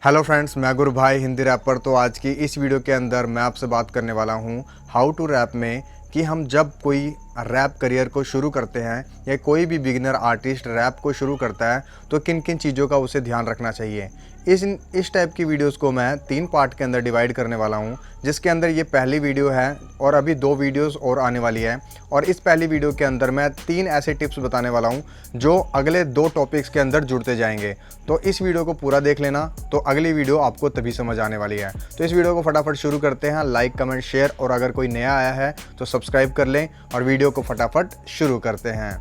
Hello friends, मैं गुरु भाई Hindi wrapper. तो आज की इस वीडियो के अंदर मैं आपसे बात करने वाला हूँ हाउ टू रैप में कि हम जब कोई रैप करियर को शुरू करते हैं या कोई भी बिगिनर आर्टिस्ट रैप को शुरू करता है तो किन किन चीज़ों का उसे ध्यान रखना चाहिए। इस टाइप की वीडियोस को मैं 3 पार्ट के अंदर डिवाइड करने वाला हूँ, जिसके अंदर ये पहली वीडियो है और अभी 2 वीडियोस और आने वाली है। और इस पहली वीडियो के अंदर मैं 3 ऐसे टिप्स बताने वाला हूँ जो अगले 2 टॉपिक्स के अंदर जुड़ते जाएंगे। तो इस वीडियो को पूरा देख लेना, तो अगली वीडियो आपको तभी समझ आने वाली है। तो इस वीडियो को फटाफट शुरू करते हैं। लाइक, कमेंट, शेयर और अगर कोई नया आया है तो सब्सक्राइब कर लें और वीडियो को फटाफट शुरू करते हैं।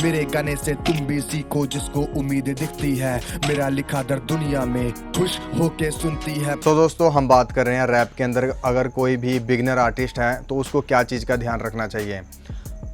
मेरे गाने से तुम भी सीखो जिसको उम्मीद दिखती है, मेरा लिखा दर दुनिया में खुश होके सुनती है। तो दोस्तों, हम बात कर रहे हैं रैप के अंदर अगर कोई भी बिगिनर आर्टिस्ट है तो उसको क्या चीज़ का ध्यान रखना चाहिए।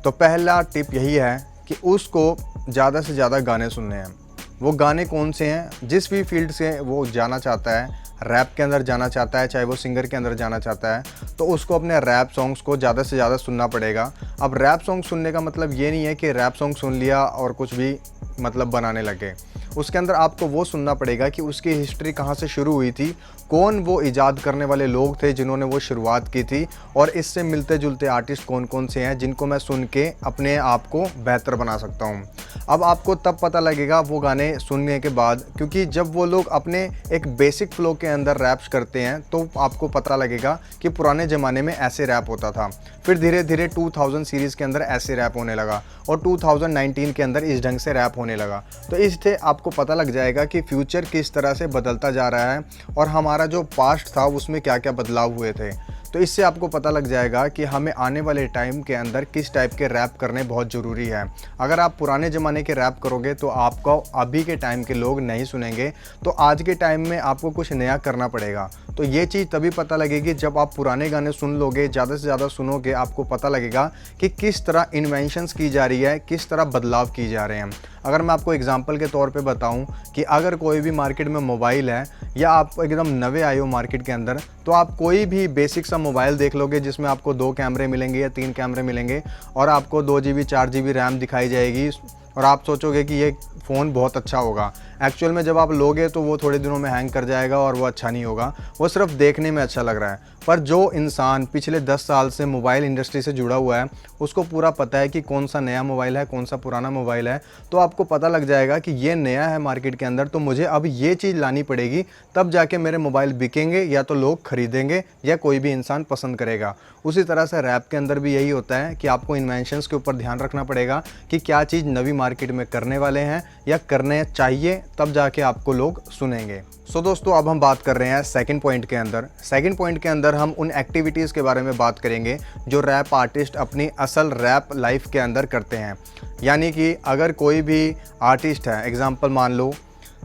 तो पहला टिप यही है कि उसको ज़्यादा से ज़्यादा गाने सुनने हैं। वो गाने कौन से हैं, जिस भी फील्ड से वो जाना चाहता है, रैप के अंदर जाना चाहता है, चाहे वो सिंगर के अंदर जाना चाहता है, तो उसको अपने रैप सॉन्ग्स को ज़्यादा से ज़्यादा सुनना पड़ेगा। अब रैप सॉन्ग सुनने का मतलब ये नहीं है कि रैप सॉन्ग सुन लिया और कुछ भी मतलब बनाने लगे। उसके अंदर आपको वो सुनना पड़ेगा कि उसकी हिस्ट्री कहाँ से शुरू हुई थी, कौन वो इजाद करने वाले लोग थे जिन्होंने वो शुरुआत की थी, और इससे मिलते जुलते आर्टिस्ट कौन कौन से हैं जिनको मैं सुन के अपने आप को बेहतर बना सकता हूँ। अब आपको तब पता लगेगा वो गाने सुनने के बाद, क्योंकि जब वो लोग अपने एक बेसिक फ्लो के अंदर रैप्स करते हैं तो आपको पता लगेगा कि पुराने ज़माने में ऐसे रैप होता था। फिर धीरे धीरे 2000 सीरीज़ के अंदर ऐसे रैप होने लगा और 2019 के अंदर इस ढंग से रैप होने लगा। तो इससे आपको पता लग जाएगा कि फ्यूचर किस तरह से बदलता जा रहा है और हमारा जो पास्ट था उसमें क्या क्या बदलाव हुए थे। तो इससे आपको पता लग जाएगा कि हमें आने वाले टाइम के अंदर किस टाइप के रैप करने बहुत ज़रूरी है। अगर आप पुराने ज़माने के रैप करोगे तो आपको अभी के टाइम के लोग नहीं सुनेंगे, तो आज के टाइम में आपको कुछ नया करना पड़ेगा। तो ये चीज़ तभी पता लगेगी जब आप पुराने गाने सुन लोगे, ज़्यादा से ज़्यादा सुनोगे, आपको पता लगेगा कि किस तरह इन्वेंशंस की जा रही है, किस तरह बदलाव किए जा रहे हैं। अगर मैं आपको एग्जांपल के तौर पे बताऊं कि अगर कोई भी मार्केट में मोबाइल है या आप एकदम नए आए हो मार्केट के अंदर, तो आप कोई भी बेसिक सा मोबाइल देख लोगे जिसमें आपको 2 कैमरे मिलेंगे या 3 कैमरे मिलेंगे और आपको 2 GB 4 GB रैम दिखाई जाएगी और आप सोचोगे कि ये फ़ोन बहुत अच्छा होगा। एक्चुअल में जब आप लोगे तो वो थोड़े दिनों में हैंग कर जाएगा और वो अच्छा नहीं होगा, वो सिर्फ देखने में अच्छा लग रहा है। पर जो इंसान पिछले 10 साल से मोबाइल इंडस्ट्री से जुड़ा हुआ है उसको पूरा पता है कि कौन सा नया मोबाइल है, कौन सा पुराना मोबाइल है। तो आपको पता लग जाएगा कि ये नया है मार्केट के अंदर, तो मुझे अब ये चीज़ लानी पड़ेगी, तब जाके मेरे मोबाइल बिकेंगे या तो लोग खरीदेंगे या कोई भी इंसान पसंद करेगा। उसी तरह से रैप के अंदर भी यही होता है कि आपको इन्वेंशंस के ऊपर ध्यान रखना पड़ेगा कि क्या चीज़ नवी मार्केट में करने वाले हैं या करने चाहिए, तब जाके आपको लोग सुनेंगे। सो दोस्तों, अब हम बात कर रहे हैं सेकंड पॉइंट के अंदर। सेकंड पॉइंट के अंदर हम उन एक्टिविटीज़ के बारे में बात करेंगे जो रैप आर्टिस्ट अपनी असल रैप लाइफ के अंदर करते हैं। यानी कि अगर कोई भी आर्टिस्ट है, एग्जांपल मान लो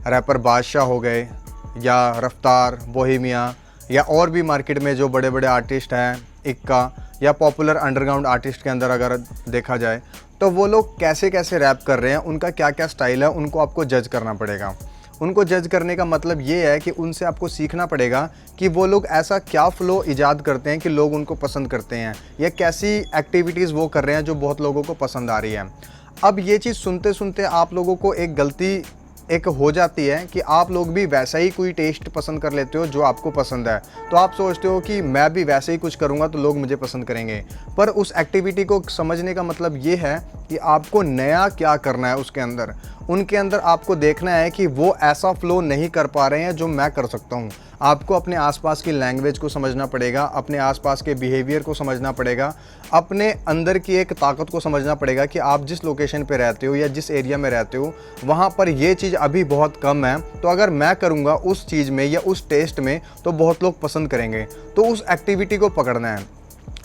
रैपर बादशाह हो गए या रफ्तार, बोहेमिया या और भी मार्केट में जो बड़े बड़े आर्टिस्ट हैं, इक्का या पॉपुलर अंडरग्राउंड आर्टिस्ट के अंदर अगर देखा जाए तो वो लोग कैसे कैसे रैप कर रहे हैं, उनका क्या क्या स्टाइल है, उनको आपको जज करना पड़ेगा। उनको जज करने का मतलब ये है कि उनसे आपको सीखना पड़ेगा कि वो लोग ऐसा क्या फ़्लो इजाद करते हैं कि लोग उनको पसंद करते हैं, या कैसी एक्टिविटीज़ वो कर रहे हैं जो बहुत लोगों को पसंद आ रही है। अब ये चीज़ सुनते सुनते आप लोगों को एक गलती एक हो जाती है कि आप लोग भी वैसा ही कोई टेस्ट पसंद कर लेते हो जो आपको पसंद है। तो आप सोचते हो कि मैं भी वैसे ही कुछ करूँगा तो लोग मुझे पसंद करेंगे। पर उस एक्टिविटी को समझने का मतलब ये है कि आपको नया क्या करना है उसके अंदर। उनके अंदर आपको देखना है कि वो ऐसा फ्लो नहीं कर पा रहे हैं जो मैं कर सकता हूँ। आपको अपने आसपास की लैंग्वेज को समझना पड़ेगा, अपने आसपास के बिहेवियर को समझना पड़ेगा, अपने अंदर की एक ताकत को समझना पड़ेगा कि आप जिस लोकेशन पे रहते हो या जिस एरिया में रहते हो वहाँ पर ये चीज़ अभी बहुत कम है, तो अगर मैं करूँगा उस चीज़ में या उस टेस्ट में तो बहुत लोग पसंद करेंगे। तो उस एक्टिविटी को पकड़ना है।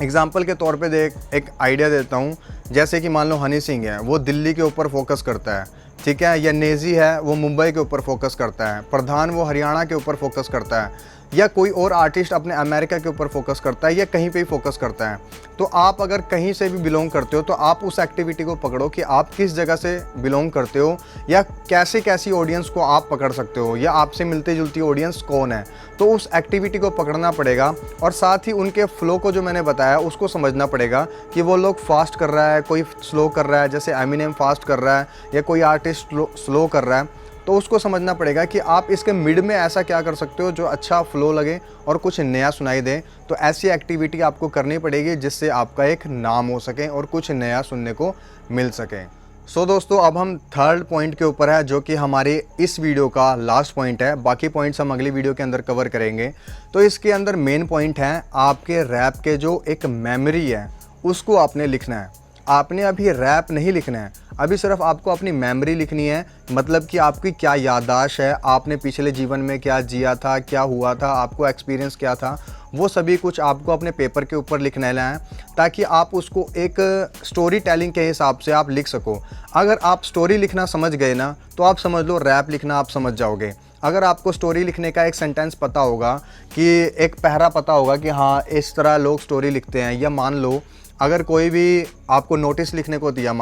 एग्जाम्पल के तौर पे एक आइडिया देता हूँ। जैसे कि मान लो हनी सिंह है, वो दिल्ली के ऊपर फोकस करता है, ठीक है, या नेजी है वो मुंबई के ऊपर फोकस करता है, प्रधान वो हरियाणा के ऊपर फोकस करता है, या कोई और आर्टिस्ट अपने अमेरिका के ऊपर फोकस करता है या कहीं पे ही फोकस करता है। तो आप अगर कहीं से भी बिलोंग करते हो तो आप उस एक्टिविटी को पकड़ो कि आप किस जगह से बिलोंग करते हो या कैसे कैसी ऑडियंस को आप पकड़ सकते हो या आपसे मिलती जुलती ऑडियंस कौन है। तो उस एक्टिविटी को पकड़ना पड़ेगा और साथ ही उनके फ्लो को जो मैंने बताया उसको समझना पड़ेगा कि वो लोग फास्ट कर रहा है, कोई स्लो कर रहा है, जैसे एमिनेम फास्ट कर रहा है या कोई आर्टिस्ट स्लो कर रहा है। तो उसको समझना पड़ेगा कि आप इसके मिड में ऐसा क्या कर सकते हो जो अच्छा फ्लो लगे और कुछ नया सुनाई दे। तो ऐसी एक्टिविटी आपको करनी पड़ेगी जिससे आपका एक नाम हो सके और कुछ नया सुनने को मिल सके। सो दोस्तों, अब हम थर्ड पॉइंट के ऊपर है जो कि हमारे इस वीडियो का लास्ट पॉइंट है। बाकी पॉइंट्स हम अगली वीडियो के अंदर कवर करेंगे। तो इसके अंदर मेन पॉइंट है आपके रैप के जो एक मेमोरी है उसको आपने लिखना है। आपने अभी रैप नहीं लिखना है, अभी सिर्फ आपको अपनी मेमोरी लिखनी है। मतलब कि आपकी क्या याददाश्त है, आपने पिछले जीवन में क्या जिया था, क्या हुआ था, आपको एक्सपीरियंस क्या था, वो सभी कुछ आपको अपने पेपर के ऊपर लिखना है ताकि आप उसको एक स्टोरी टेलिंग के हिसाब से आप लिख सको। अगर आप स्टोरी लिखना समझ गए ना तो आप समझ लो रैप लिखना आप समझ जाओगे। अगर आपको स्टोरी लिखने का एक सेंटेंस पता होगा कि एक पहरा पता होगा कि हाँ इस तरह लोग स्टोरी लिखते हैं, या मान लो अगर कोई भी आपको नोटिस लिखने को दिया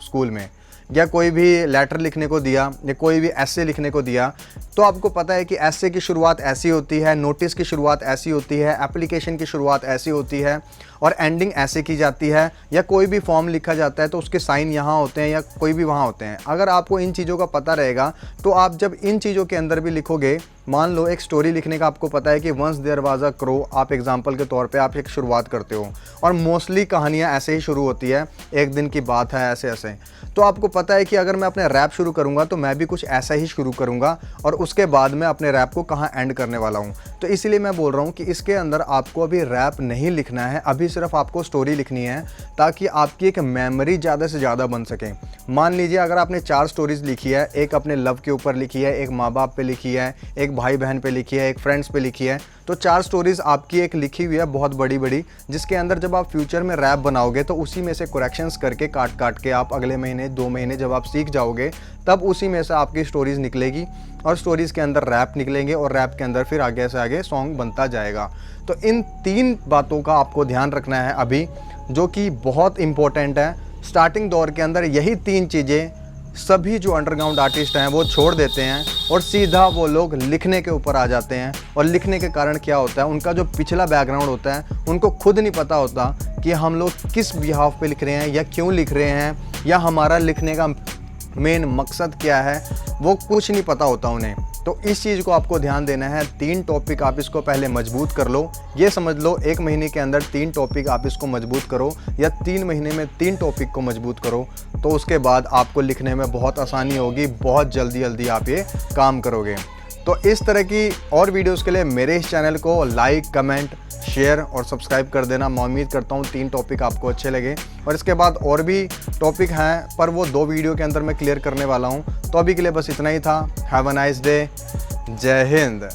स्कूल में, या कोई भी लेटर लिखने को दिया, या कोई भी ऐसे लिखने को दिया, तो आपको पता है कि ऐसे की शुरुआत ऐसी होती है, नोटिस की शुरुआत ऐसी होती है, एप्लीकेशन की शुरुआत ऐसी होती है और एंडिंग ऐसे की जाती है। या कोई भी फॉर्म लिखा जाता है तो उसके साइन यहाँ होते हैं या कोई भी वहाँ होते हैं। अगर आपको इन चीज़ों का पता रहेगा तो आप जब इन चीज़ों के अंदर भी लिखोगे, मान लो एक स्टोरी लिखने का आपको पता है कि once there was a crow, आप एग्जाम्पल के तौर पे आप एक शुरुआत करते हो और मोस्टली कहानियाँ ऐसे ही शुरू होती है, एक दिन की बात है, ऐसे ऐसे। तो आपको पता है कि अगर मैं अपने रैप शुरू करूँगा तो मैं भी कुछ ऐसा ही शुरू करूँगा और उसके बाद मैं अपने रैप को कहाँ एंड करने वाला हूँ। तो इसीलिए मैं बोल रहा हूँ कि इसके अंदर आपको अभी रैप नहीं लिखना है, अभी सिर्फ आपको स्टोरी लिखनी है ताकि आपकी एक मेमोरी ज़्यादा से ज़्यादा बन सके। मान लीजिए अगर आपने 4 स्टोरीज़ लिखी है, एक अपने लव के ऊपर लिखी है, एक माँ बाप पे लिखी है, एक भाई बहन पे लिखी है, एक फ्रेंड्स पे लिखी है, तो 4 स्टोरीज़ आपकी एक लिखी हुई है बहुत बड़ी बड़ी, जिसके अंदर जब आप फ्यूचर में रैप बनाओगे तो उसी में से करेक्शंस करके काट काट के आप अगले महीने 2 महीने जब आप सीख जाओगे तब उसी में से आपकी स्टोरीज़ निकलेगी और स्टोरीज़ के अंदर रैप निकलेंगे और रैप के अंदर फिर आगे से आगे सॉन्ग बनता जाएगा। तो इन 3 बातों का आपको ध्यान रखना है अभी, जो कि बहुत इंपॉर्टेंट है। स्टार्टिंग दौर के अंदर यही 3 चीज़ें सभी जो अंडरग्राउंड आर्टिस्ट हैं वो छोड़ देते हैं और सीधा वो लोग लिखने के ऊपर आ जाते हैं। और लिखने के कारण क्या होता है, उनका जो पिछला बैकग्राउंड होता है उनको खुद नहीं पता होता कि हम लोग किस बिहाफ पे लिख रहे हैं या क्यों लिख रहे हैं या हमारा लिखने का मेन मकसद क्या है, वो कुछ नहीं पता होता उन्हें। तो इस चीज़ को आपको ध्यान देना है। 3 टॉपिक आप इसको पहले मजबूत कर लो, ये समझ लो 1 महीने के अंदर 3 टॉपिक आप इसको मजबूत करो या 3 महीने में 3 टॉपिक को मजबूत करो, तो उसके बाद आपको लिखने में बहुत आसानी होगी, बहुत जल्दी आप ये काम करोगे। तो इस तरह की और वीडियोज़ के लिए मेरे इस चैनल को लाइक, कमेंट, शेयर और सब्सक्राइब कर देना। मैं उम्मीद करता हूँ 3 टॉपिक आपको अच्छे लगे और इसके बाद और भी टॉपिक हैं पर वो 2 वीडियो के अंदर मैं क्लियर करने वाला हूँ। तो अभी के लिए बस इतना ही था। Have a nice day. जय हिंद।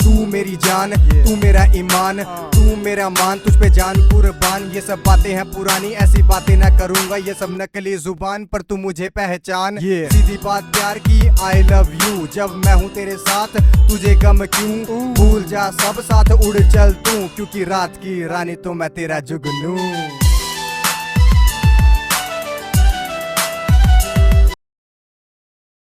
तू मेरी जान, तू मेरा ईमान, तू मेरा मान, तुझ पे जान कुर्बान। ये सब बातें हैं पुरानी, ऐसी बातें ना करूंगा, ये सब नकली जुबान, पर तू मुझे पहचान। सीधी बात प्यार की, आई लव यू। जब मैं हूँ तेरे साथ तुझे गम क्यों, भूल जा सब साथ, उड़ चल तू, क्योंकि रात की रानी तो मैं तेरा जुगनू।